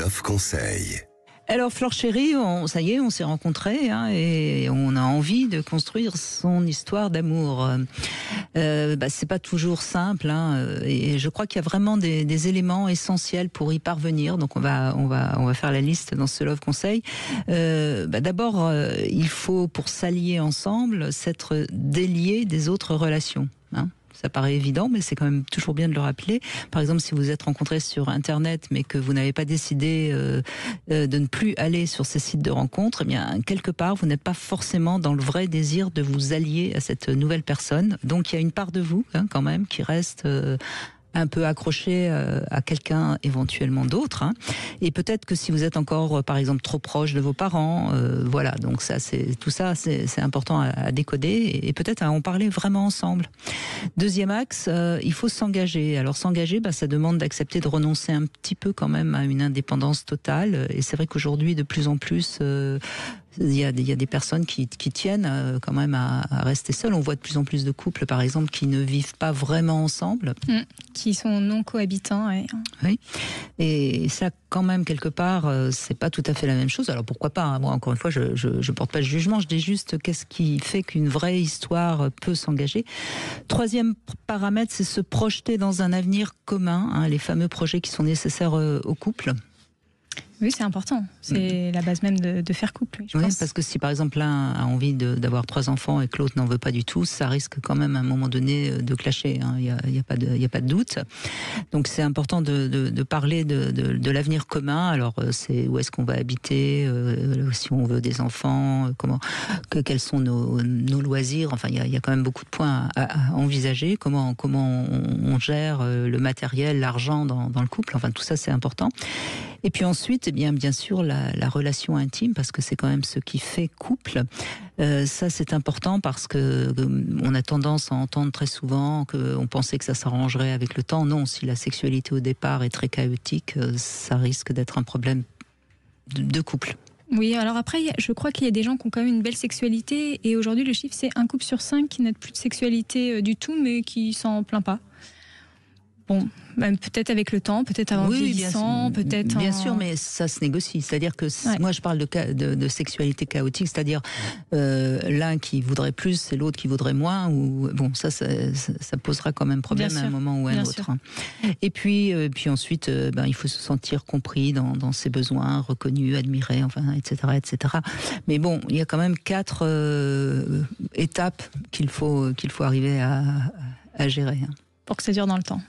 Love Conseil. Alors Flore chérie, ça y est, on s'est rencontrés et on a envie de construire son histoire d'amour. C'est pas toujours simple et je crois qu'il y a vraiment des éléments essentiels pour y parvenir. Donc on va faire la liste dans ce Love Conseil. D'abord, il faut, pour s'allier ensemble, s'être délié des autres relations. Ça paraît évident, mais c'est quand même toujours bien de le rappeler. Par exemple, si vous êtes rencontrés sur Internet, mais que vous n'avez pas décidé de ne plus aller sur ces sites de rencontres, eh bien, quelque part, vous n'êtes pas forcément dans le vrai désir de vous allier à cette nouvelle personne. Donc, il y a une part de vous, quand même, qui reste un peu accroché à quelqu'un éventuellement d'autre. Et peut-être que si vous êtes encore, par exemple, trop proche de vos parents, voilà. Donc tout ça, c'est important à décoder et peut-être à en parler vraiment ensemble. Deuxième axe, il faut s'engager. Alors s'engager, ça demande d'accepter de renoncer un petit peu quand même à une indépendance totale. Et c'est vrai qu'aujourd'hui, de plus en plus, il y a des personnes qui tiennent quand même à rester seules. On voit de plus en plus de couples, par exemple, qui ne vivent pas vraiment ensemble. Qui sont non cohabitants. Ouais. Oui. Et ça, quand même, quelque part, c'est pas tout à fait la même chose. Alors pourquoi pas, Moi, encore une fois, je porte pas de jugement. Je dis juste qu'est-ce qui fait qu'une vraie histoire peut s'engager. Troisième paramètre, c'est se projeter dans un avenir commun. Les fameux projets qui sont nécessaires au couple. Oui, c'est important. C'est la base même de faire couple. Je pense. Parce que si par exemple l'un a envie d'avoir 3 enfants et que l'autre n'en veut pas du tout, ça risque quand même à un moment donné de clasher. Il y a pas de doute. Donc c'est important de parler de l'avenir commun. Alors c'est où est-ce qu'on va habiter, si on veut des enfants, quels sont nos loisirs. Enfin il y a quand même beaucoup de points à envisager. Comment on gère le matériel, l'argent dans le couple. Enfin tout ça c'est important. Et puis ensuite, bien sûr, la relation intime, parce que c'est quand même ce qui fait couple. Ça, c'est important parce que on a tendance à entendre très souvent qu'on pensait que ça s'arrangerait avec le temps. Non, si la sexualité au départ est très chaotique, ça risque d'être un problème de couple. Oui, alors après, je crois qu'il y a des gens qui ont quand même une belle sexualité. Et aujourd'hui, le chiffre, c'est 1 couple sur 5 qui n'a plus de sexualité du tout, mais qui s'en plaint pas. Bon, peut-être avec le temps, peut-être avant vieillissant, peut-être... Bien sûr, mais ça se négocie. C'est-à-dire que moi, je parle de sexualité chaotique, c'est-à-dire l'un qui voudrait plus et l'autre qui voudrait moins. Ça posera quand même problème à un moment ou à un autre. Et puis ensuite, il faut se sentir compris dans ses besoins, reconnu, admiré, etc., etc. Mais bon, il y a quand même 4 étapes qu'il faut arriver à gérer. Pour que ça dure dans le temps.